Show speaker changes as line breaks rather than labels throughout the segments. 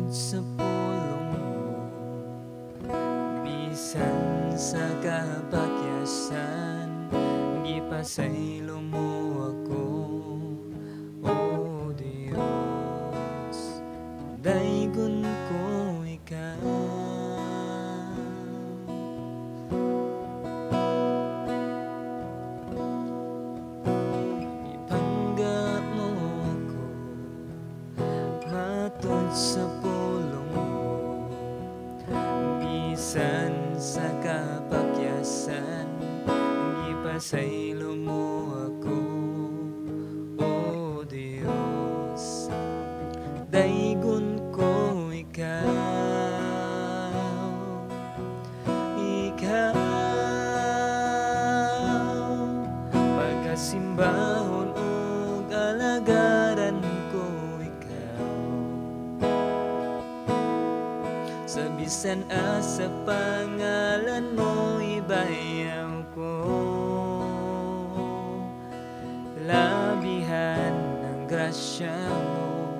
sa pulong mo, bisan sa kapakyasan, gipasaylo mo ako, O Dios. Daygon ko ikaw, ipangga mo ako, matod sa pulong mo, bisan sa kapakyasan, gipasaylo mo ako, O Dios. Daygon ko ikaw, pagkasimbahon ug alagaran ko ikaw, sa bisan asa pangalan mo ibayaw ko, labihan ng grasya mo,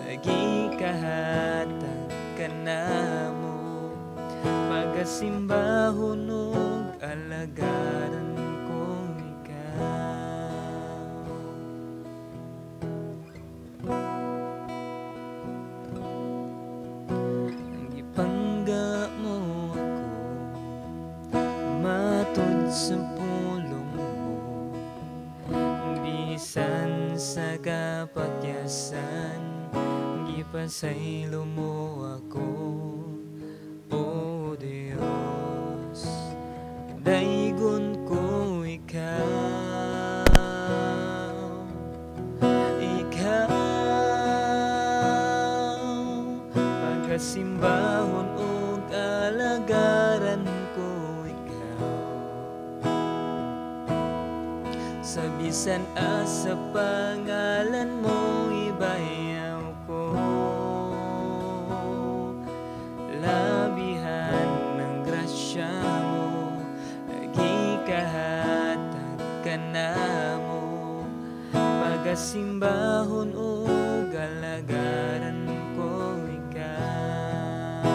nagikahatag ka na mo, pagkasimbahon ug alagaran ko ikaw. Ang ipangga mo ako, matod sa pulong mo, bisan sa kapakyasan, gipasaylo mo ako, O Dios. Daygon ko ikaw, pagkasimbahon ug alagaran ko ikaw, sa bisan asa pangalan mo ibayaw ko, labihan ng grasya mo, nagikahatag ka na mo, pagkasimbahon ug alagaran ko ikaw,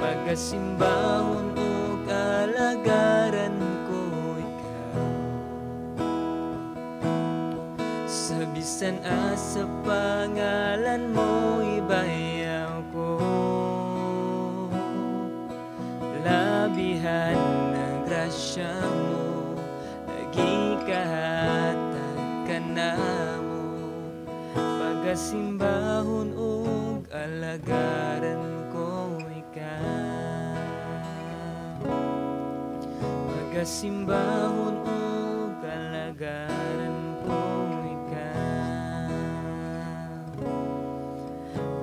pagkasimbahon ug alagaran ko ikaw, sa bisan asa pangalan mo ibayaw ko, labihan ng grasya mo, nagikahatag ka na mo, pagkasimbahon ug alagaran ko ikaw, pagkasimbahon ug alagaran ko ikaw,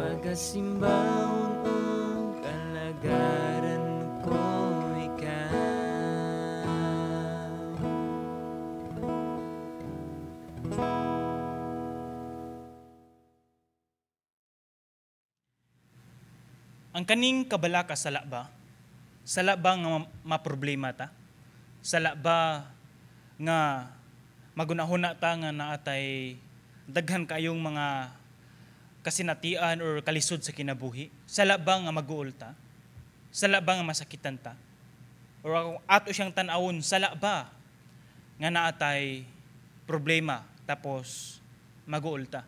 pagkasimbahon ug alagaran ko ikaw.
Ang kaning kabalaka sala ba nga maproblema ta? Sala ba nga magunahuna ta nga naatay daghan kayong mga kasinatian or kalisod sa kinabuhi? Sala ba nga maguol ta? Sala ba nga masakitan ta? Or ato siyang tan-awon, sala ba nga naatay problema tapos maguol ta?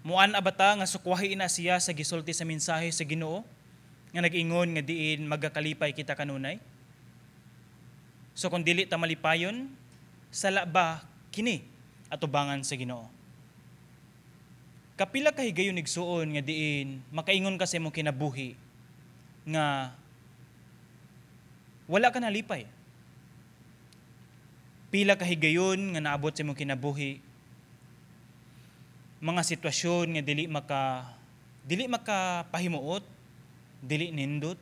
Muan abata nga sukwahi na siya sa gisulti sa mensahe sa Ginoo nga nag-ingon nga diin magakalipay kita kanunay? So kung dili ta malipayon, sala ba kini atubangan sa Ginoo? Kapila ka higayon igsuon nga diin makaingon ka sa imong kinabuhi nga wala ka nalipay. Pila ka higayon nga naabot sa imong kinabuhi mga sitwasyon nga dili makapahimuot, dili nindot,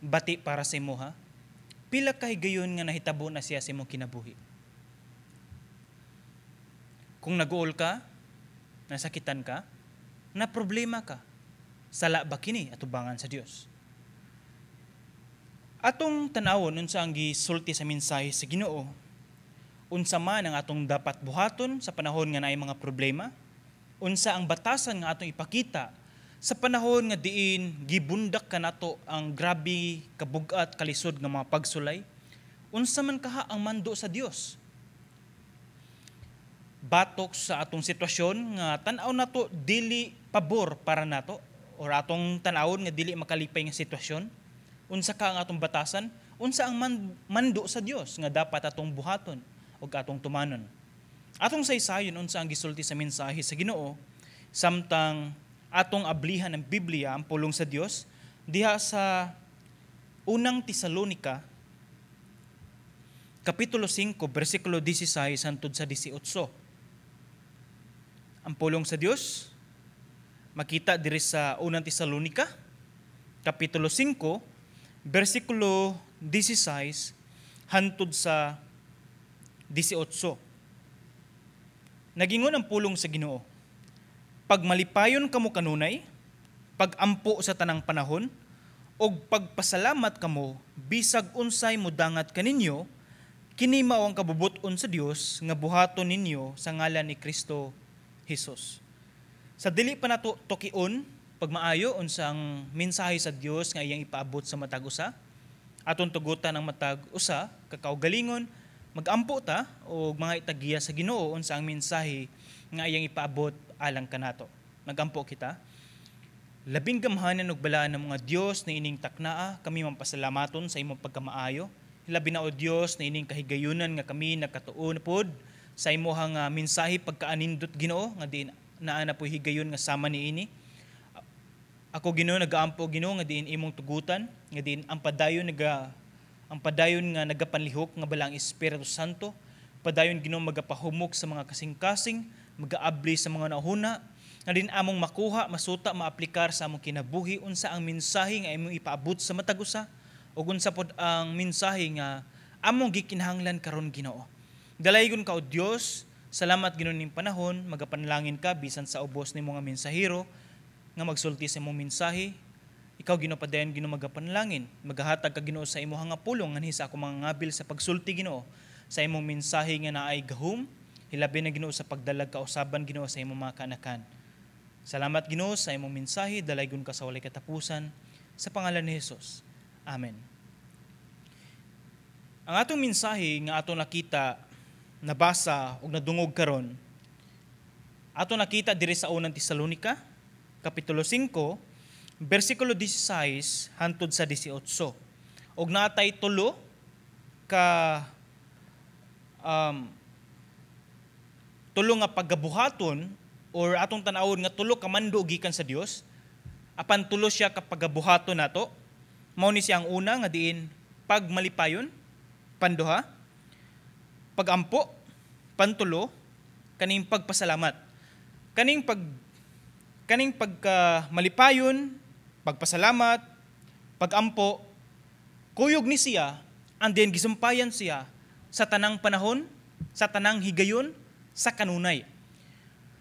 bati para sa imuha. Pila ka higayon nga nahitabo na siya sa imong kinabuhi. Kung naguol ka, nasakitan ka, na problema ka, sala ba kini atubangan sa Dios? Atong tanawon unsa ang gisulti sa mensahe sa Ginoo, unsa man ang atong dapat buhaton sa panahon nga naay mga problema, unsa ang batasan nga atong ipakita sa panahon nga diin gibundak kanato ang grabe kabug-at kalisod nga mga pagsulay. Unsa man kaha ang mando sa Dios? Batok sa atong sitwasyon nga tan-aw nato dili pabor para nato or atong tan-awon nga dili makalipay nga sitwasyon. Unsa ka ang atong batasan? Unsa ang mando sa Dios nga dapat atong buhaton o atong tumanon? Atong saysayon unsa ang gisulti sa mensahe sa Ginoo samtang atong ablihan ng Biblia ang pulong sa Dios diha sa unang Tesalonica kapitulo 5 bersikulo 16 hangtod sa 18. Ang pulong sa Dios makita diri sa unang Tesalonica kapitulo 5 bersikulo 16 hangtod sa 18. Nagingon ang pulong sa Ginoo, pagmalipayon kamo kanunay, pagampo sa tanang panahon, og pagpasalamat kamo bisag unsay mudangat kaninyo, kini mao ang kabubuton sa Dios nga buhaton ninyo sa ngalan ni Kristo Jesus. Sa dili pa nato tukion pagmaayo unsa ang mensahe sa Dios nga iyang ipaabot sa matag usa, aton tugutan ang matag usa kakaugalingon magampo ta og mga itagiya sa Ginoo unsa ang mensahe nga iyang ipaabot alang kanato. Magampo kita. Labing gamhanan ug balaan ng mga Dios na ining taknaa kami mampasalamaton sa imong pagkamaayo. Labi na o Dios na ining kahigayunan nga kami nakatuon pod sa imong mensahe pagkaanindot Ginoo nga diin naa na po higayon nga sama niini. Ako Ginoo nagaampo Ginoo nga diin imong tugutan nga diin ang padayon nga nagapanlihok nga balang Espiritu Santo, padayon Ginoo magapahumok sa mga kasing-kasing, magaabli sa mga nahuna, nga din among makuha, masuta, maaplikar sa among kinabuhi unsa ang mensahe nga imong ipaabot sa matag usa ug unsa pod ang mensahe nga among gikinahanglan karon Ginoo. Dalaygon ka o Dios, salamat Ginoo ning panahon, magapanalangin ka bisan sa ubos nimo nga mensahero nga magsulti sa imong mensahe. Ikaw Ginoo padayon Ginoo magapanalangin, magahatag ka Ginoo sa imong nga pulong nganhi sa akong mga ngabil sa pagsulti Ginoo sa imong mensahe nga naay gahom, hilabi na Ginoo sa pagdalag kausaban Ginoo sa imong mga kanakan. Salamat Ginoo sa imong mensahe, dalaygon ka sa walay katapusan sa pangalan ni Hesus. Amen. Ang atong mensahe nga atong nakita, nabasa ug nadungog karon, atong nakita diri sa unang Tesalonica kapitulo 5 bersikulo 16 hangtod sa 18. Og natay tulo ka tulo nga paggabuhaton or atong tan-awon nga tulo ka mando gikan sa Dios. Apan tulo siya ka paggabuhaton nato. Mao ni siya ang una nga diin pagmalipayon, panduha, pagampo, pantulo, kaning pagpasalamat. Kaning pagmalipayon, pagpasalamat, pagampo, kuyog ni siya, and then gisumpayan siya sa tanang panahon, sa tanang higayon, sa kanunay.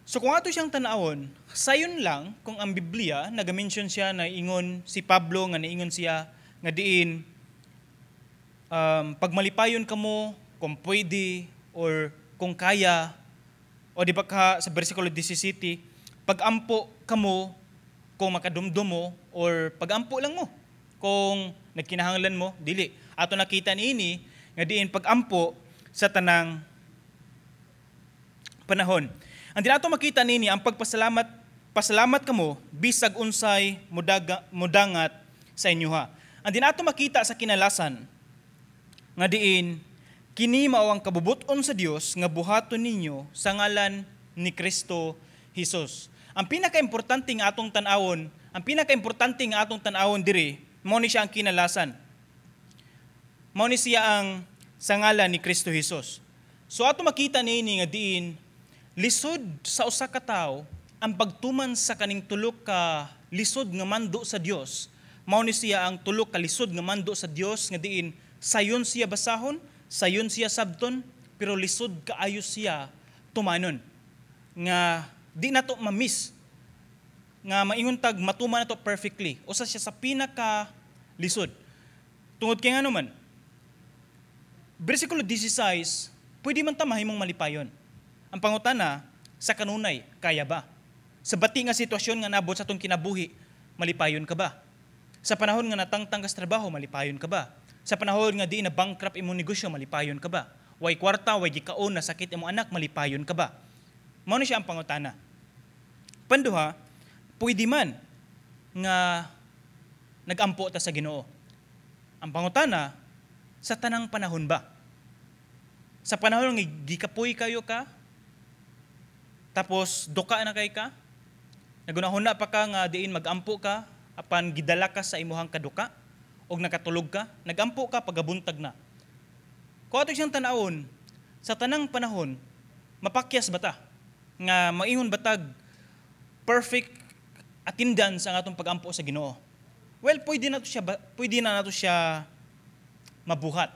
So kung ato siyang tanawon, sayon lang kung ang Biblia, nag-mention siya na ingon si Pablo, nga naingon siya, nga diin, pagmalipayon kamo, kung pwede, or kung kaya, o di ba ka sa versikulo 17, pagampo kamo, kung makadumdum mo, or pagampo lang mo, kung nagkinahanglan mo, dili. Ato nakita niini, nga diin pagampo sa tanang panahon. Ang dinato makita nini ang pasalamat kamo bisag unsay mudangat sa inyoha. Ang dinato makita sa kinalasan nga diin kini mao ang kabubuton sa Dios nga buhaton ninyo sa ngalan ni Kristo Jesus. Ang pinakaimportante nga atong tan-awon, diri mao ni siya ang kinalasan. Mao ni siya ang sa ngalan ni Kristo Jesus. So ato makita niini nga diin lisod sa usa ka tawo ang pagtuman sa kaning tulo ka lisod nga mando sa Dios. Mao ni siya ang tulo ka lisod nga mando sa Dios nga diin sayon siya basahon, sayon siya sabton, pero lisod kaayo siya tumanon. Nga di nato ma-miss nga maingon tag matuman nato perfectly. Usa siya sa pinaka lisod. Tungod kay ngano man. Bersikulo 16, pwede man ta mahimong malipayon. Ang pangutana, sa kanunay, kaya ba? Sa bati nga sitwasyon nga nabot sa atong kinabuhi, malipayon ka ba? Sa panahon nga natangtang ka sa trabaho, malipayon ka ba? Sa panahon nga di na bankrupt imong negosyo, malipayon ka ba? Way kwarta, way gikaon, nasakit imong anak, malipayon ka ba? Mao na siya ang pangutana. Panduha, pwede man nga nagampo ta sa Ginoo. Ang pangutana, sa tanang panahon ba? Sa panahon nga gikapoy kayo ka, tapos duka na kay ka, nagunahuna pa ka nga diin magampo ka, apan gidala ka sa imuhang kaduka, o nakatulog ka, nagampo ka pagabuntag na. Kung ato siyang tanawon, sa tanang panahon, mapakyas ba ta? Nga maingon batag perfect attendance ang atong pagampo sa Ginoo. Well, pwede na nato siya mabuhat.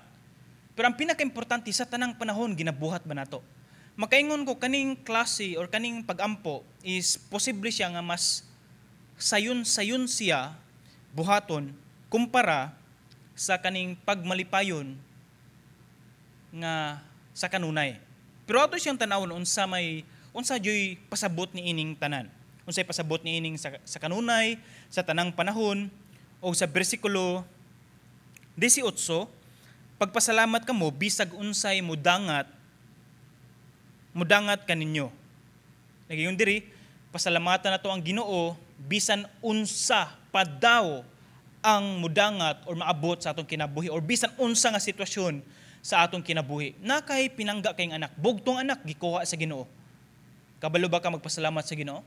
Pero ang pinaka-importante sa tanang panahon ginabuhat ba nato? Makaingon ko kaning klase or kaning pagampo is posible siya nga mas sayon siya buhaton kumpara sa kaning pagmalipayon nga sa kanunay. Pero ato siyang tanawon unsa joy pasabot ni ining tanan. Unsay pasabot ni ining sa kanunay, sa tanang panahon o sa bersikulo 18, pagpasalamat kamo bisag unsay mudangat kaninyo. Nagiyon diri, pasalamatan nato ang Ginoo bisan unsa pa daw ang mudangat or maabot sa atong kinabuhi or bisan unsa nga sitwasyon sa atong kinabuhi. Na kay pinangga kayong anak, bugtong anak gikuha sa Ginoo. Kabalo ba ka magpasalamat sa Ginoo?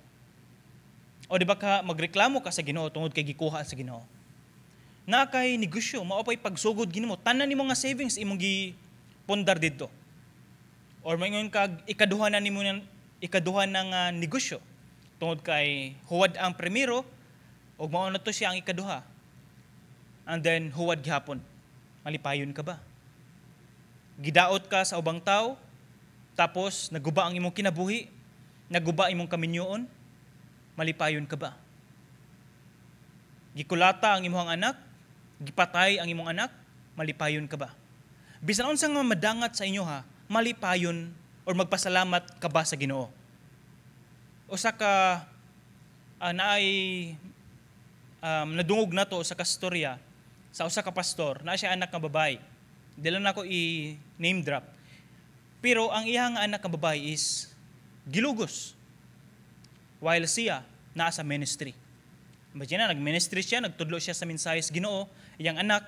O di ba ka magreklamo ka sa Ginoo tungod kay gikuha sa Ginoo? Na kay negosyo, mao pay pagsugod ginimo, tanan nimo nga savings imong gipundar didto. Or maingon kag ikaduha ng negosyo tungod kay huwad ang primero ug mao na to siya ang ikaduha. And then huwad gihapon. Malipayon ka ba? Gidaot ka sa ubang tao tapos naguba ang imong kinabuhi, naguba imong kaminyoon, malipayon ka ba? Gikulata ang imong anak, gipatay ang imong anak, malipayon ka ba? Bisan unsang madangat sa inyo ha, malipayon or magpasalamat ka ba sa Ginoo? Usa ka nadungog nato sa kastorya sa usa ka pastor na siya anak nga babae. Dili na ako i-name drop. Pero ang iyang anak nga babae is gilugos while siya naa sa ministry. Imagine na, nag-ministry siya, nagtudlo siya sa mensahe sa Ginoo, iyang anak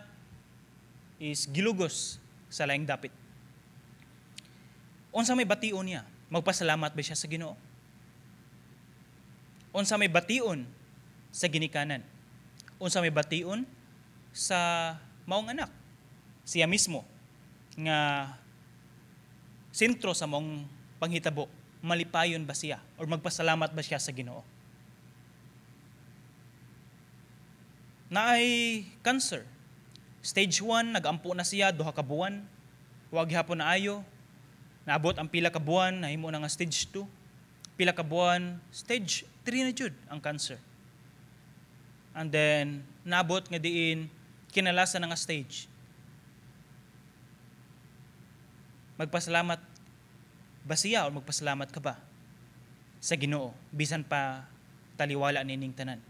is gilugos sa laing dapit. Unsa may bation niya? Magpasalamat ba siya sa Ginoo? Unsa may bation sa ginikanan? Unsa may bation sa maong anak? Siya mismo nga sentro sa maong panghitabo, malipayon ba siya or magpasalamat ba siya sa Ginoo? Naay cancer. Stage 1, nagampo na siya, 2 ka buwan. Huwag hapon na ayo. Naabot ang pila ka buwan, nahimo na nga stage 2. Pila ka buwan, stage 3 na jud ang cancer. And then, naabot nga diin, kinalasan na nga stage. Magpasalamat ba siya o magpasalamat ka ba sa Ginoo bisan pa taliwala nining tanan?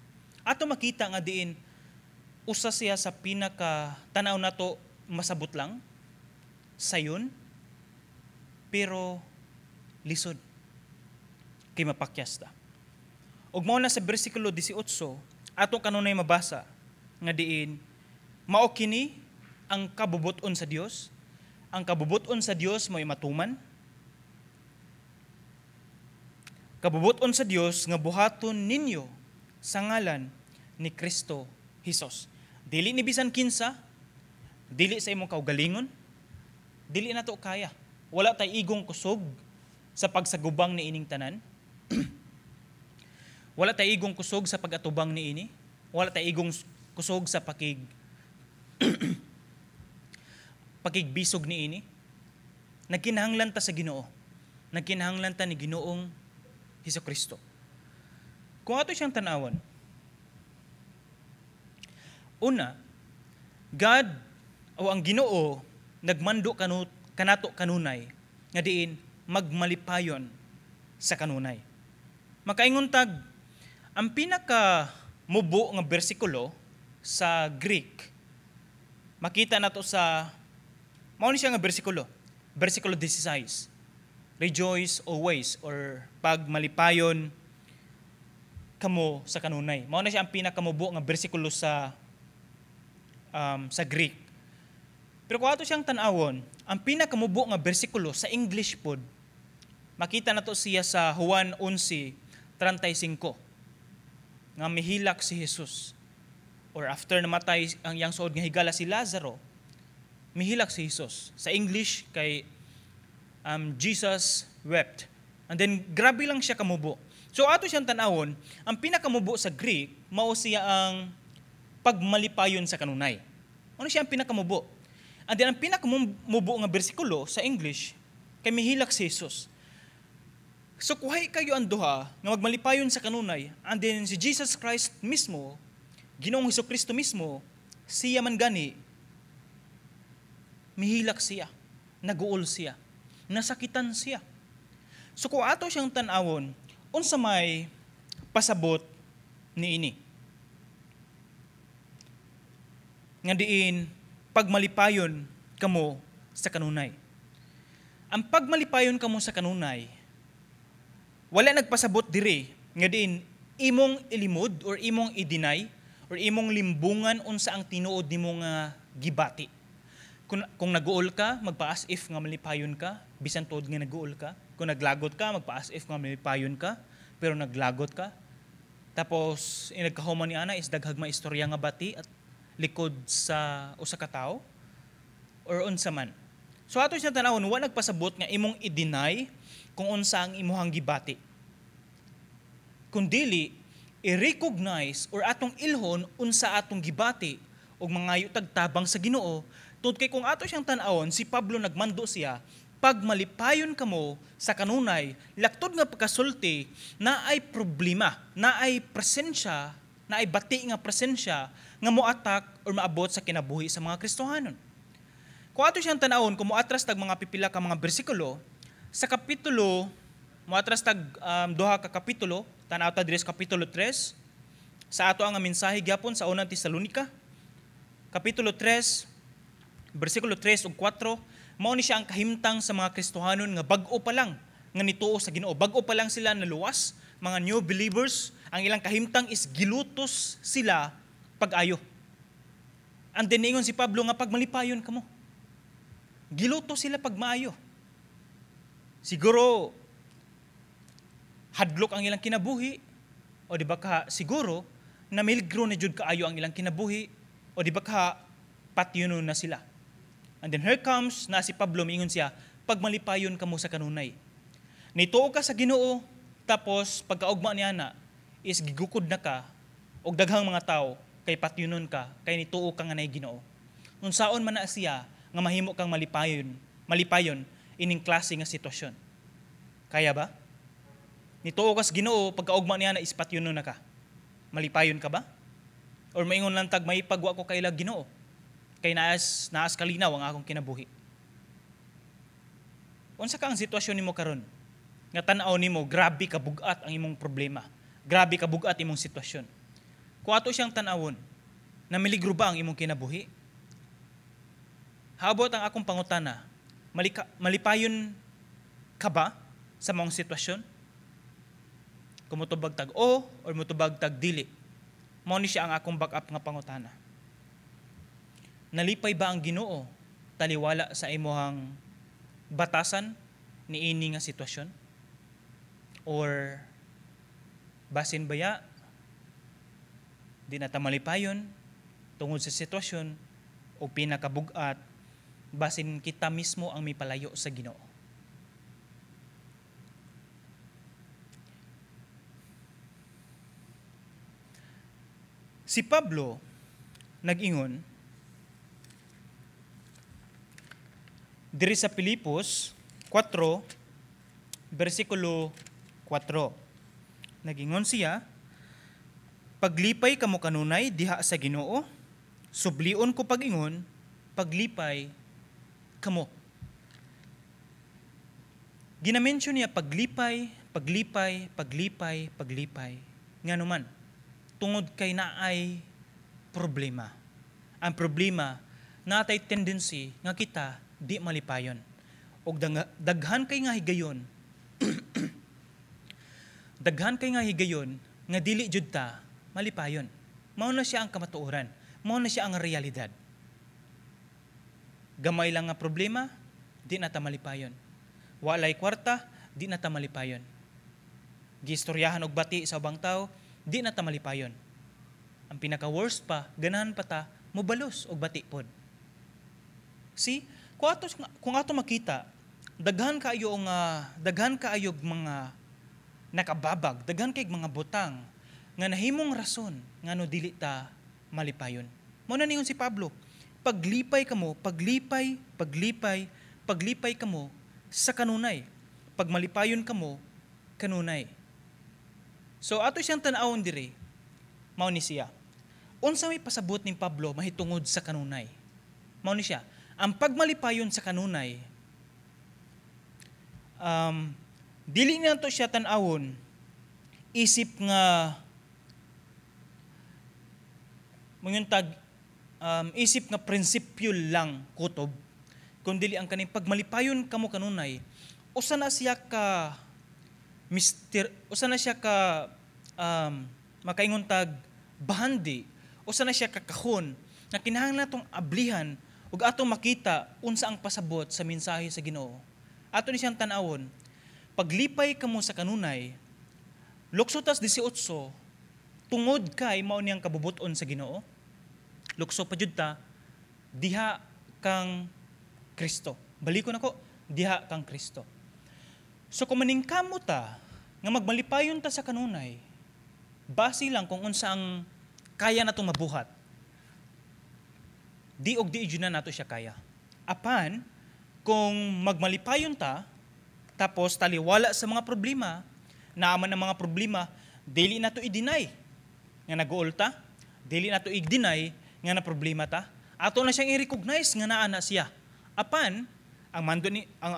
Ato makita nga diin, usa siya sa pinaka tanaw nato masabot lang, sayon, pero lisod. Kay mapakyas ta. Ug mao na sa bersikulo 18, ato kanunay mabasa nga diin, mao kini ang kabubuton sa Dios. Ang kabubuton sa Dios mo'y matuman. Kabubuton sa Dios nga buhaton ninyo sa ngalan ni Kristo Hesus. Dili ni bisan kinsa, dili sa imong kaugalingon, dili na to kaya. Wala tay igong kusog sa pagsagubang ni ining tanan. Wala tay igong kusog sa pagatubang ni ini. Wala tay igong kusog sa pakigbisog ni ini. Nagkinahanglan ta sa Ginoo. Nagkinahanglan ta ni Ginoong Hesukristo. Kung ato siyang tanawan, una, God o ang Ginoo nagmando kanato kanunay nga diin magmalipayon sa kanunay. Makaingon tag Ang pinaka mubo nga bersikulo sa Greek, makita na to sa, mao ni siya nga bersikulo, bersikulo 16. Rejoice always, or pagmalipayon kamo sa kanunay. Mao na siya ang pinakamubo nga bersikulo sa Greek. Pero kung ato siyang tanawon, ang pinakamubo nga bersikulo sa English pod, makita na to siya sa Juan 11:35 nga mihilak si Jesus, or after namatay ang yang suod nga higala si Lazaro, mihilak si Jesus. Sa English kay Jesus wept. And then grabe lang siya kamubo. So ato siyang tanawon, ang pinakamubo sa Greek mao siya ang pagmalipayon sa kanunay. Ano siya ang pinakamubo? And then ang pinakamubo nga bersikulo sa English kay mihilak si Jesus. So kuhay kayo ang duha nga magmalipayon sa kanunay, and then si Jesus Christ mismo, Ginoong Hesukristo mismo, siya man gani, mihilak siya, naguol siya, nasakitan siya. So kung ato siyang tanawon, unsa may pasabot niini? Nga diin, pagmalipayon kamo sa kanunay. Ang pagmalipayon kamo sa kanunay, wala nagpasabot diri nga diin imong ilimod or imong i-deny or imong limbungan unsa ang tinuod nimo nga gibati. Kung nag-uol ka, magpa-as if nga malipayon ka, bisan tuod nga nag-uol ka. Kung naglagot ka, magpa-as if nga malipayon ka, pero naglagot ka. Tapos inagkahuman ni ana is daghag maistorya nga bati at likod sa usa ka tawo or unsa man. So ato siya tanawon, wala nagpasabot nga imong i-deny kung unsa ang imuhang gibati. Kundili, i-recognize or atong ilhon unsa atong gibati og mangayo tagtabang sa Ginoo. Tungod kay kung ato siyang tan-awon, si Pablo nagmando siya, pagmalipayon kamo sa kanunay, laktod nga pagkasulti, na ay problema, na ay presensya, na ay bati nga presensya nga moatak or maabot sa kinabuhi sa mga Kristohanon. Kung ato siyang tan-awon, kung moatras tag mga pipila ka mga bersikulo, sa kapitulo, moatras tag duha ka kapitulo, tanaw ta diri sa kapitulo 3, sa ato ang mensahe gyapon sa unang Tesalonika, kapitulo 3, bersikulo 3 ug 4, mao ni siya ang kahimtang sa mga Kristohanon nga bag-o pa lang nga nituo sa Ginoo. Bag-o pa lang sila naluwas, mga new believers, ang ilang kahimtang is gilutos sila pag-ayo. And then ingon si Pablo nga pagmalipayon kamo. Gilutos sila pag maayo. Siguro hadlok ang ilang kinabuhi, o di ba ka siguro na miligro na jud kaayo ang ilang kinabuhi, o di ba ka patyuno na sila. And then here comes na si Pablo, miingon siya, pagmalipayon kamo sa kanunay. Nituo ka sa Ginoo, tapos pagkaugma niya na is gigukod na ka og daghang mga tao kay patyunon ka, kay nituo ka nga nay Ginoo. Unsaon man na siya nga mahimo kang malipayon ining klase nga sitwasyon. Kaya ba? Nituo ka sa Ginoo, pagkaugma niya na is patyunon na ka. Malipayon ka ba? Or maingon lang tag may pagwa ko kay Ginoo, kay naas kalinaw ang akong kinabuhi. Unsa ka ang sitwasyon nimo karon? Nga tan-aw nimo grabe ka bugat ang imong problema. Grabe ka bugat imong sitwasyon. Kung ato siyang tan-awon, namiligro ba ang imong kinabuhi? Habot ang akong pangutana, malipayon ka ba sa mong sitwasyon? Kung mutubag tag o or mutubag tag dili, mao ni siya ang akong back-up nga pangutana. Nalipay ba ang Ginoo taliwala sa imuhang batasan ni ini nga sitwasyon? Or basin baya di na ta malipayon tungod sa sitwasyon o pinakabugat basin kita mismo ang mipalayo sa Ginoo? Si Pablo nag-ingon diri sa Pilipos 4, bersikulo 4. Nag-ingon siya, paglipay kamo kanunay diha sa Ginoo, sublion ko pag-ingon, paglipay kamo. Ginamention niya paglipay, paglipay, paglipay, paglipay. Nganuman, tungod kay naay problema. Ang problema, natay tendency nga kita di malipayon. Og daghan kay nga higayon, daghan kay nga higayon, nga dili jud ta malipayon. Mao na siya ang kamatuoran. Mao na siya ang realidad. Gamay lang nga problema, di na ta malipayon. Walay kwarta, di na ta malipayon. Gistoryahan og bati sa ubang tao, di na ta malipayon. Ang pinaka-worst pa, ganahan pa ta, mubalos og bati pod. See, kung ato makita, daghan kaayo mga nakababag, daghan kay mga butang nga nahimong rason nga no dili ta malipayon. Mao na ningon si Pablo, paglipay kamo sa kanunay. Pag malipayon kamo kanunay. So ato siyang tan-awon diri, mao ni siya. Unsa may pasabot ni Pablo mahitungod sa kanunay? Mao ni siya, ang pagmalipayon sa kanunay, dili na to siya tan-awon isip nga isip nga prinsipyo lang kutob, kundi ang kaning pagmalipayon kamo kanunay, usa na siya ka makaingon tag bahandi, usa na siya kakahon na kinahanglan natong ablihan ug atong makita unsa ang pasabot sa mensahe sa Ginoo. Ato ni siyang tan-awon, paglipay kamo sa kanunay, lukso tas 18, tungod kay mao niyang kabubuton sa Ginoo. Lukso pa jud ta, diha kang Kristo. Balikon ako, diha kang Kristo. So kung maningkamo ta nga magmalipayon ta sa kanunay, base lang kung unsa ang kaya natong mabuhat. Di og di jud na nato siya kaya. Apan kung magmalipayon ta, tapos taliwala sa mga problema, naaman ang mga problema, dili nato i-deny nga nag-uol ta, dili nato i-deny nga na problema ta, ato na siyang i-recognize nga naa na siya. Apan ang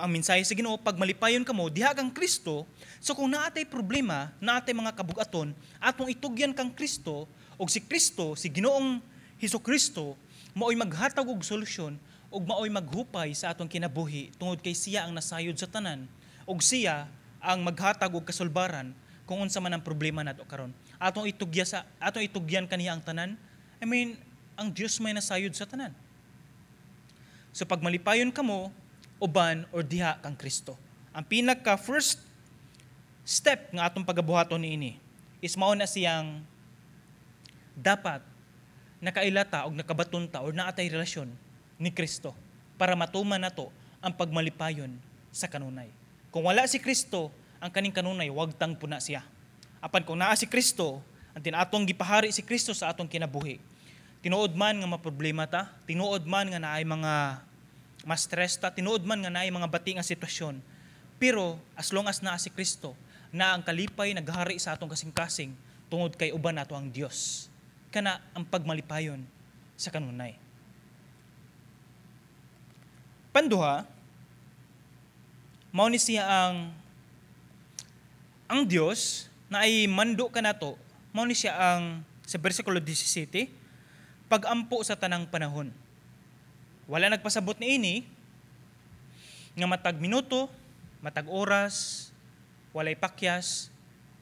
mensahe sa Ginoo, pag malipayon kamo diha kang Kristo. So kung naatay problema, naatay mga kabugaton, atong itugyan kang Kristo, og si Kristo, si Ginoong Hesukristo, maoy maghatag og solusyon ug maoy maghupay sa atong kinabuhi tungod kay siya ang nasayod sa tanan ug siya ang maghatag og kasulbaran kung unsa man ang problema nato karon. Atong itugyan kaniya ang tanan. I mean, ang Dios may nasayod sa tanan. So pag malipayon kamo, uban or diha kang Kristo. Ang pinaka first step nga atong pagabuhaton niini is mao na siyang dapat nakailata og nakabaton ta or naatay relasyon ni Kristo para matuman nato ang pagmalipayon sa kanunay. Kung wala si Kristo, ang kaning kanunay wagtang puna siya. Apan kung naa si Kristo, ang tinatong gipahari si Kristo sa atong kinabuhi. Tinuod man nga maproblema ta, tinuod man nga naay mga ma-stress ta, tinuod man nga naay mga bati nga sitwasyon. Pero as long as naa si Kristo, na ang kalipay naghari sa atong kasing-kasing tungod kay uban nato ang Dios. Kana ang pagmalipayon sa kanunay. Panduha, mao ni siya ang Dios na ay mando ka nato, mao ni siya ang sa bersikulo 17, pag-ampo sa tanang panahon. Wala nagpasabot ni ini nga matag minuto, matag oras, walay pakyas,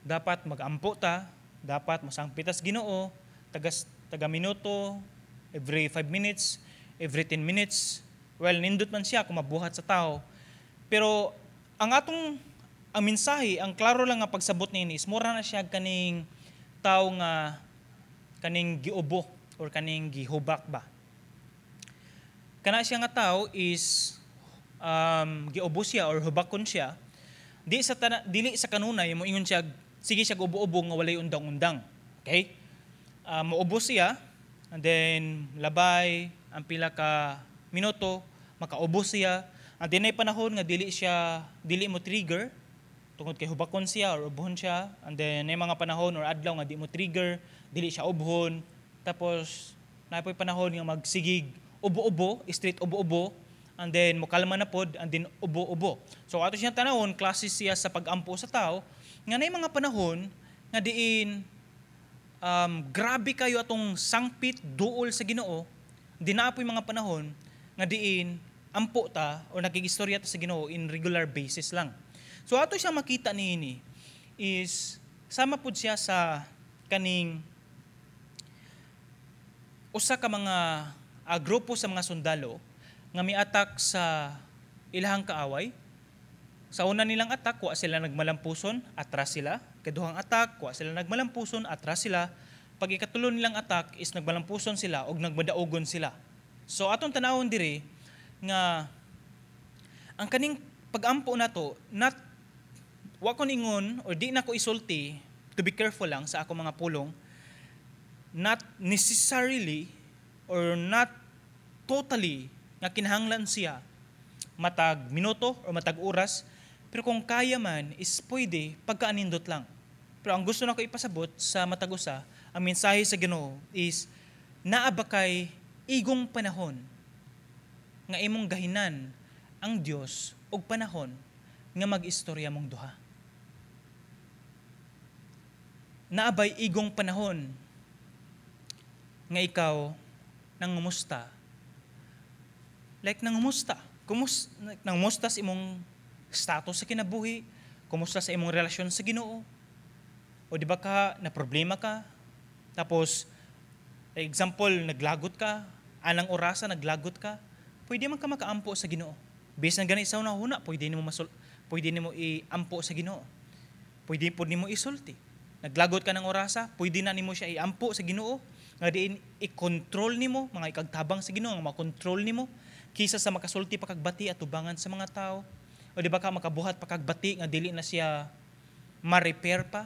dapat mag-ampo ta, dapat masangpitas Ginoo, taga minuto, every 5 minutes, every 10 minutes. Well, nindot man siya kung mabuhat sa tao. Pero ang mensahe, ang klaro lang nga pagsabot ni ini is mura na siya kaning tao nga kaning giubo or kaning gihubak ba. Kana siya nga tao is giubo siya or hubakon siya. Dili sa kanunay mo ingon siya sige siya ubo-ubo nga walay undang-undang. Okay? Maubo siya and then labay ang pila ka minuto makaubo siya. And then ay panahon nga dili mo trigger tungod kay hubakon siya or ubuhon siya. And then ay mga panahon or adlaw nga di mo trigger, dili siya ubuhon. Tapos napoy panahon nga magsigig ubo-ubo, straight ubo-ubo, and then mokalma na pod, and then ubo-ubo. So ato siyang tanawon, klase siya sa pag-ampo sa tao, nga nay mga panahon nga diin grabe kayo atong sangpit duol sa Ginoo, di na apoy mga panahon nga diin ampo ta o nakigistorya ta sa Ginoo in regular basis lang. So ato siya makita niini is sama pud siya sa kaning usa ka mga grupo sa mga sundalo nga miatak sa ilahang kaaway. Sa una nilang atak, wa sila nagmalampuson, atras sila. Kaduhang atak, wa sila nagmalampuson, atras sila. Pag ikatulo nilang atak is nagmalampuson sila o nagmadaogon sila. So atong tanawon diri nga ang kaning pag-ampo nato, not wa ko ningon or di na ko isulti, to be careful lang sa ako mga pulong, not necessarily or not totally nga kinahanglan siya matag minuto o matag oras, pero kung kaya man is pwede pagkaanindot lang. Pero ang gusto na ko ipasabot sa matag usa, ang mensahe sa Ginoo is naa ba kay igong panahon nga imong gahinan ang Dios og panahon nga mag-istorya mong duha. Naa ba'y igong panahon nga ikaw nangumusta? Like nangumusta? Nangumusta sa imong status sa kinabuhi? Kumusta sa imong relasyon sa Ginoo? O di ba ka na problema ka? Tapos example, naglagot ka, anang orasa naglagot ka, pwede man ka makaampo sa Ginoo. Based na gani sa una, pwede nimo iampo sa Ginoo. Pwede po nimo isulti. Naglagot ka ng orasa, pwede na nimo siya iampo sa Ginoo. Nga diin i-control nimo, mga ikagtabang sa Ginoo, nga makontrol nimo kisa sa makasulti pa kagbati at tubangan sa mga tao. O di ba ka makabuhat pa kagbati nga dili na siya ma-repair pa.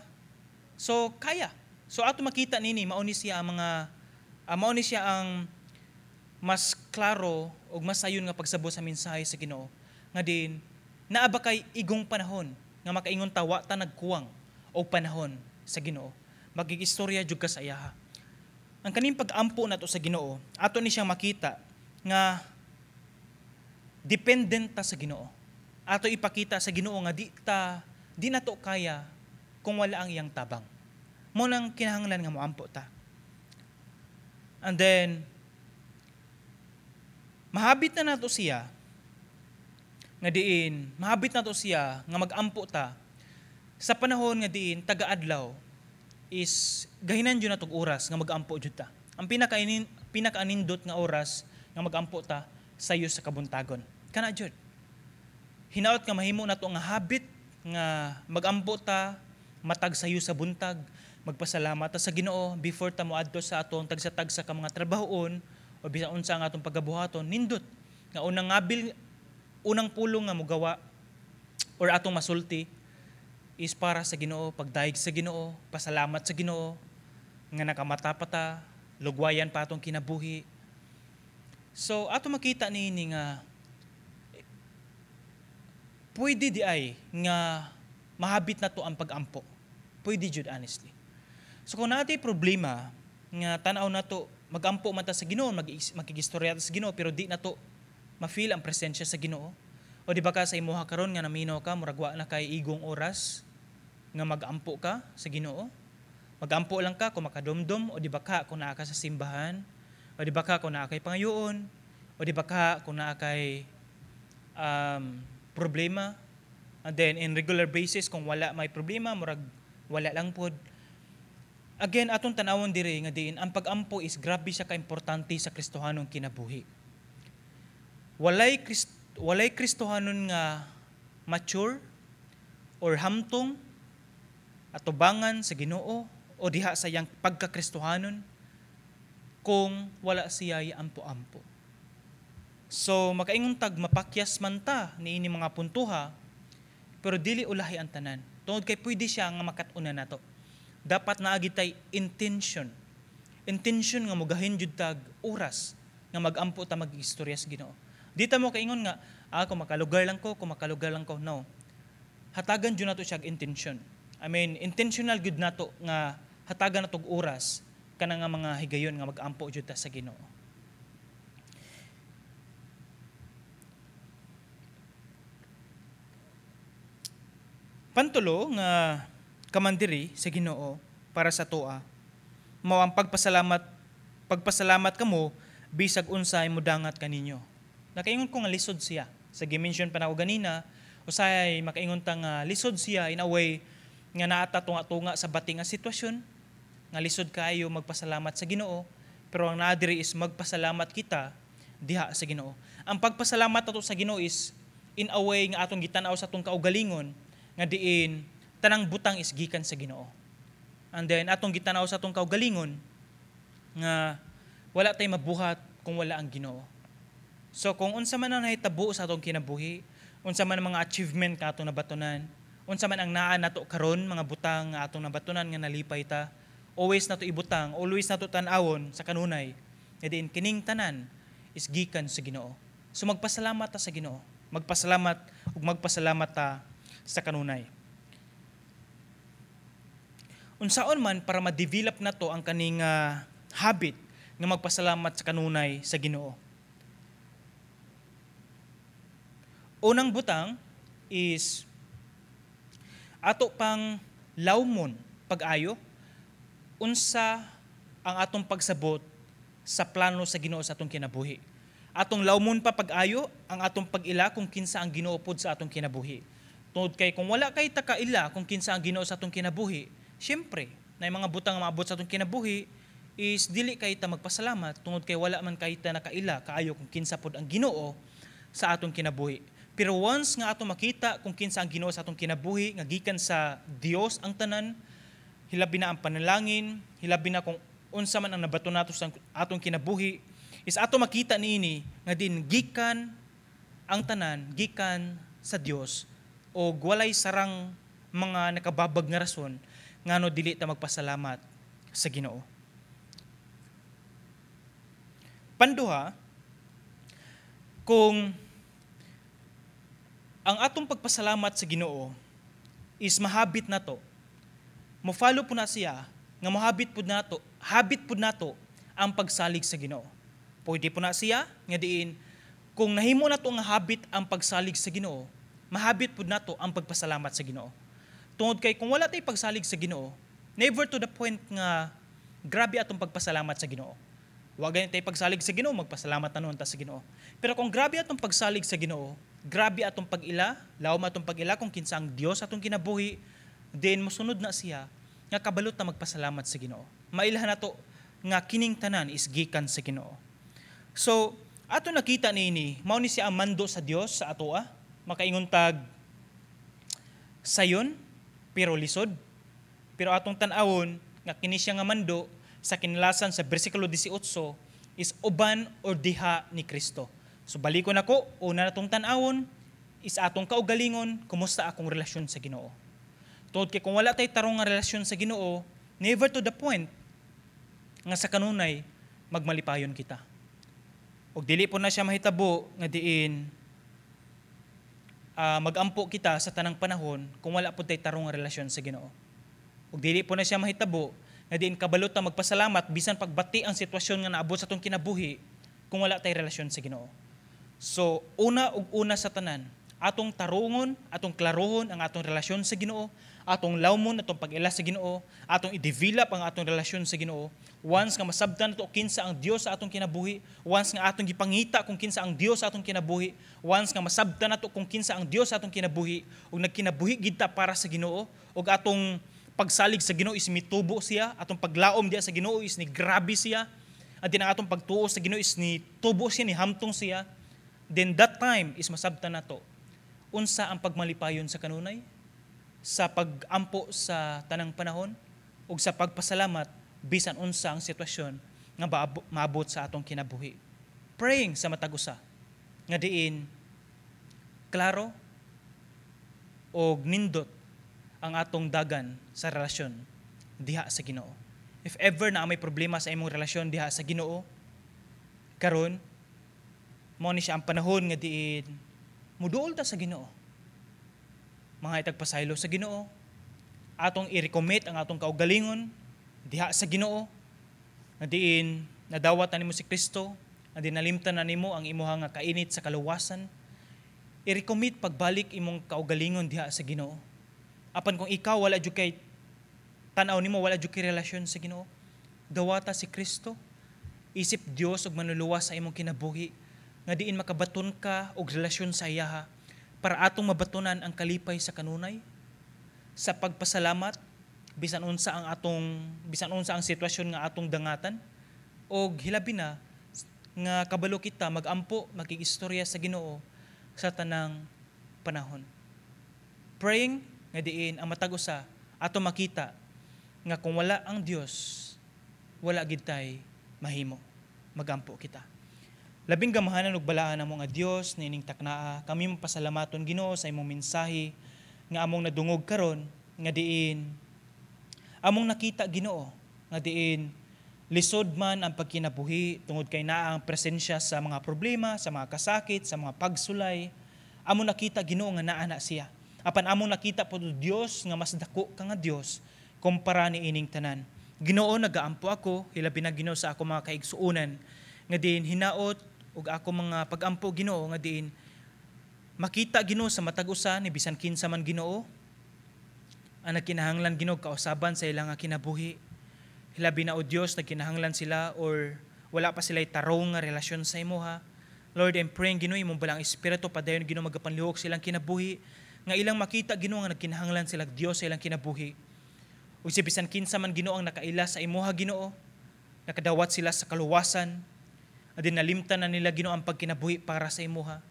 So kaya. So ato makita nini mauni siya ang mas klaro o mas sayon nga pagsabot sa mensahe sa Ginoo. Nga din naa ba kay igong panahon nga makaingon tawa ta nagkuwang o panahon sa Ginoo. Magigistorya jud ka sa iyaha. Ang kaning pag-ampo nato sa Ginoo, ato ni siyang makita nga dependent ta sa Ginoo. Ato ipakita sa Ginoo nga di nato kaya kung wala ang iyang tabang. Mo nang kinahanglan nga moampo ta. And then mahabit na nato siya nga diin, mahabit nato siya nga magampo ta sa panahon nga diin taga-adlaw is gahinan jud natong oras nga magampo jud ta. Ang pinakaanindot nga oras nga magampo ta sayo sa kabuntagon. Kana jud. Hinaot nga mahimo nato nga habit nga magampo ta matag sayo sa buntag, magpasalamat ta sa Ginoo before ta moadto sa atong tagsa-tagsa ka mga trabahoon o bisan unsa nga atong pagabuhaton nindot nga unang pulong nga mogawa or atong masulti is para sa Ginoo, pagdaig sa Ginoo, pasalamat sa Ginoo nga nakamata pa ta, lugwayan pa atong kinabuhi. So ato makita niini nga pwede di ay nga mahabit na to ang pag-ampo. Pwede jud honestly. So kung natin problema nga tanaw na to, mag-ampo man ta sa Ginoo, makigistorya ta sa Ginoo, pero di na to ma-feel ang presensya sa Ginoo. O di ba ka sa imuha karon nga naminaw ka, murag wa na kay igong oras nga mag-ampo ka sa Ginoo? Mag-ampo lang ka kung makadumdum, o di ba ka kung naa ka sa simbahan, o di ba ka kung naa kay pangayoon, o di ba ka kung naa kay problema. And then in regular basis kung wala may problema, murag wala lang pod. Again, atong tanawon diri nga diin ang pag-ampo is grabe siya ka-importante sa Kristohanong kinabuhi. Walay Kristohanon nga mature or hamtong atubangan sa Ginoo o diha sa iyang pagka-Kristohanon kung wala siya ampo-ampo. So makaingon tag mapakyas man ta niini mga puntuha, pero dili ulahi ang tanan. Tungod kay pwede siya nga makatuna nato. Dapat naagi tay intention. Intention nga mogahin jud tag oras nga magampo ta mag-istorya sa Ginoo. Dita mo kaingon nga, kung makalugar lang ko. No. Hatagan jud nato siya intention. I mean, intentional gud nato nga hatagan natog oras kana nga mga higayon nga magampo jud ta sa Ginoo. Pantulo nga kamandiri sa Ginoo para sa toa mao ang pagpasalamat kamo bisag unsay modangat kaninyo. Nakaingon ko nga lisod siya. Sa gimension pa na ako ganina, usay makaingon ta nga lisod siya in a way nga naata tunga-tunga sa bating nga sitwasyon, nga lisod kaayo magpasalamat sa Ginoo, pero ang naa diri is magpasalamat kita diha sa Ginoo. Ang pagpasalamat nato sa Ginoo is in a way nga atong gitanaw sa atong kaugalingon nga diin tanang butang is gikan sa Ginoo. And then atong gitanaw sa atong kaugalingon nga wala tay mabuhat kung wala ang Ginoo. So kung unsa man ang nahitabo sa atong kinabuhi, unsa man ang mga achievement nga atong nabatunan, unsa man ang naa nato karon mga butang nga atong nabatunan nga nalipay ta, always nato ibutang, always nato tan-awon sa kanunay nga diin kining tanan is gikan sa Ginoo. So magpasalamat ta sa Ginoo. Magpasalamat ug magpasalamat ta sa kanunay. Unsaon man para ma-develop nato ang kaning habit nga magpasalamat sa kanunay sa Ginoo. Unang butang is ato pang lawmon pag-ayo unsa ang atong pagsabot sa plano sa Ginoo sa atong kinabuhi. Atong lawmon pa pag-ayo ang atong pag-ila kung kinsa ang Ginoo pod sa atong kinabuhi. Tungod kay kung wala kay takaila kung kinsa ang Ginoo sa atong kinabuhi, syempre na mga butang nga maabot sa atong kinabuhi is dili kay ta magpasalamat tungod kay wala man kay ta nakaila kaayo kung kinsa pod ang Ginoo sa atong kinabuhi. Pero once nga atong makita kung kinsa ang Ginoo sa atong kinabuhi nga gikan sa Dios ang tanan, hilabi na ang panalangin, hilabi na kung unsa man ang nabato nato sa atong kinabuhi, is ato makita niini nga din gikan ang tanan, gikan sa Dios o walay sarang mga nakababag nga rason ngano dili ta magpasalamat sa Ginoo. Panduha, kung ang atong pagpasalamat sa Ginoo is mahabit nato, mo-follow po na siya, nga mahabit po nato, habit po nato ang pagsalig sa Ginoo. Pwede po na siya, nga diin, kung nahimo nato nga habit ang pagsalig sa Ginoo, mahabit po nato ang pagpasalamat sa Ginoo. Tungod kay kung wala tay pagsalig sa Ginoo, never to the point nga grabe atong pagpasalamat sa Ginoo. Wa gani tay pagsalig sa Ginoo, magpasalamat na nun ta sa Ginoo. Pero kung grabe atong pagsalig sa Ginoo, grabe atong pag-ila, lawom atong pag-ila kung kinsa ang Dios atong kinabuhi, then mosunod na siya nga kabalot na magpasalamat sa Ginoo. Mailhan nato nga kining tanan is gikan sa Ginoo. So, ato nakita niini, mao ni siya ang mando sa Dios sa atoa, makaingon tag sayon pero lisod. Pero atong tan-awon nga kini siya nga mando sa kinlasan sa bersikulo 18 is uban or diha ni Kristo. So balikon ako, una natong tan-awon is atong kaugalingon, kumusta akong relasyon sa Ginoo. Tungod kay kung wala tay tarong nga relasyon sa Ginoo, never to the point nga sa kanunay magmalipayon kita. Og dili po na siya mahitabo nga diin magampo kita sa tanang panahon kung wala po tay tarong nga relasyon sa Ginoo. Og dili po na siya mahitabo nga diin kabalot ta magpasalamat bisan pagbati ang sitwasyon nga naabot sa atong kinabuhi kung wala tay relasyon sa Ginoo. So, una sa tanan, atong tarungon, atong klarohon ang atong relasyon sa Ginoo, atong lawmon, atong pag-ila sa Ginoo, atong i-develop ang atong relasyon sa Ginoo. Once nga masabtan nato kinsa ang Dios sa atong kinabuhi, once nga atong gipangita kung kinsa ang Dios sa atong kinabuhi, once nga masabtan nato kung kinsa ang Dios sa atong kinabuhi, ug nagkinabuhi gid ta para sa Ginoo, ug atong pagsalig sa Ginoo is mitubo siya, atong paglaom diya sa Ginoo is ni grabe siya, at din ang atong pagtuo sa Ginoo is ni tubo siya, ni hamtong siya, then that time is masabtan nato unsa ang pagmalipayon sa kanunay, sa pagampo sa tanang panahon, ug sa pagpasalamat bisan unsa ang sitwasyon nga maabot sa atong kinabuhi. Praying sa matag usa nga diin klaro og nindot ang atong dagan sa relasyon diha sa Ginoo. If ever na may problema sa imong relasyon diha sa Ginoo, karon mao ni siya ang panahon nga diin muduol ta sa Ginoo. Mga itagpasaylo sa Ginoo, atong i-recommit ang atong kaugalingon diha sa Ginoo, na diin nadawat na nimo si Kristo, na din nalimtan na nimo ang imuha nga kainit sa kaluwasan. I-recommit pagbalik imong kaugalingon diha sa Ginoo. Apan kung ikaw wala jud kay tan-aw nimo, wala jud kay relasyon sa Ginoo, dawata si Kristo. Isip Dios og manuluwas sa imong kinabuhi nga diin makabaton ka og relasyon sa iya para atong mabatunan ang kalipay sa kanunay sa pagpasalamat bisan unsa ang sitwasyon nga atong dangatan og hilabi na nga kabalo kita magampo makigistorya sa Ginoo sa tanang panahon. Praying nga diin ang matag usa ato makita nga kung wala ang Dios wala gid tay mahimo magampo kita. Labing gamahanan ug balaan namo nga Dios nining taknaa kami mapasalamaton Ginoo sa imong mensahe nga among nadungog karon nga diin among nakita Ginoo nga diin lisod man ang pagkinabuhi tungod kay naa ang presensya sa mga problema, sa mga kasakit, sa mga pagsulay. Among nakita Ginoo nga naa na siya. Apan among nakita po Dios nga mas dako ka nga Dios kumpara ni ining tanan. Ginoo nagaampo ako hilabi na Ginoo sa ako mga kaigsuonan nga diin hinaot ug ako mga pagampo Ginoo nga diin makita Ginoo sa matag usa ni bisan kinsa man Ginoo ang nagkinahanglan Ginoo kausaban sa ilang nga kinabuhi. Hilabi na o Dios nagkinahanglan sila or wala pa sila'y tarong nga relasyon sa imuha. Lord, I'm praying Ginoo imong balang espiritu padayon Ginoo magapanlihok silang kinabuhi nga ilang makita Ginoo nga nagkinahanglan sila Dios sa ilang kinabuhi. Ug si bisan kinsa man Ginoo ang nakaila sa imuha Ginoo, nakadawat sila sa kaluwasan, adin nalimtan na nila Ginoo ang pagkinabuhi para sa imuha.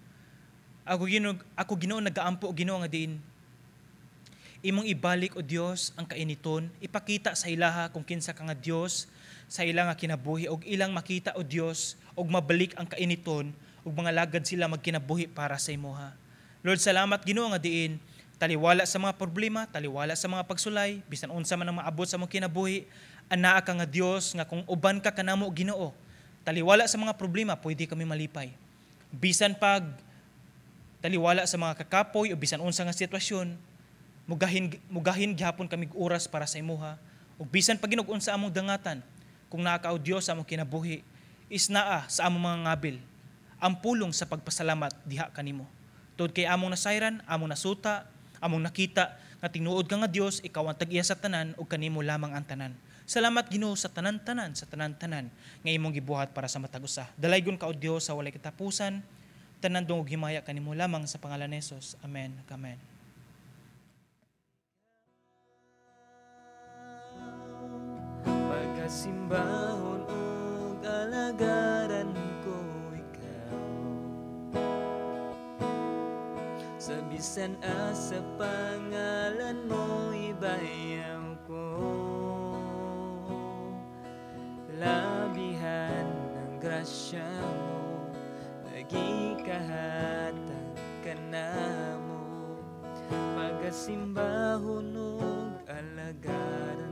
Ako Ginoo nagaampo Ginoo nga diin imong ibalik o Dios ang kainiton, ipakita sa ilaha kung kinsa ka nga Dios sa ilang nga kinabuhi og ilang makita o Dios og mabalik ang kainiton ug mga lagad sila magkinabuhi para sa imuha. Lord, salamat Ginoo nga diin taliwala sa mga problema, taliwala sa mga pagsulay, bisan unsa man ang maabot sa mong kinabuhi, anaa ka nga Dios nga kung uban ka kanamo Ginoo, taliwala sa mga problema, pwede kami malipay. Bisan pag taliwala sa mga kakapoy o bisan unsa nga sitwasyon, mugahin gihapon kami oras para sa imuha. Ug bisan pag unsa among dangatan, kung naa ka o Dios sa among kinabuhi, is naa sa among mga ngabil, ang pulong sa pagpasalamat diha kanimo. Tod kay among nasayran, among nasuta, among nakita nga tinuod ka nga Dios, ikaw ang tag-iya sa tanan ug kanimo lamang ang tanan. Salamat Ginoo sa tanan-tanan nga imong gibuhat para sa matag usa. Dalaygon ka o Dios sa walay katapusan, tanan dungog himaya kanimo lamang sa pangalan ni Jesus. Amen. Amen.
Pagkasimbahon ug alagaran ko ikaw sa bisan asa pangalan mo ibayaw ko labihan ng grasya mo nagikahatag ka namo pagkasimbahon ug alagaran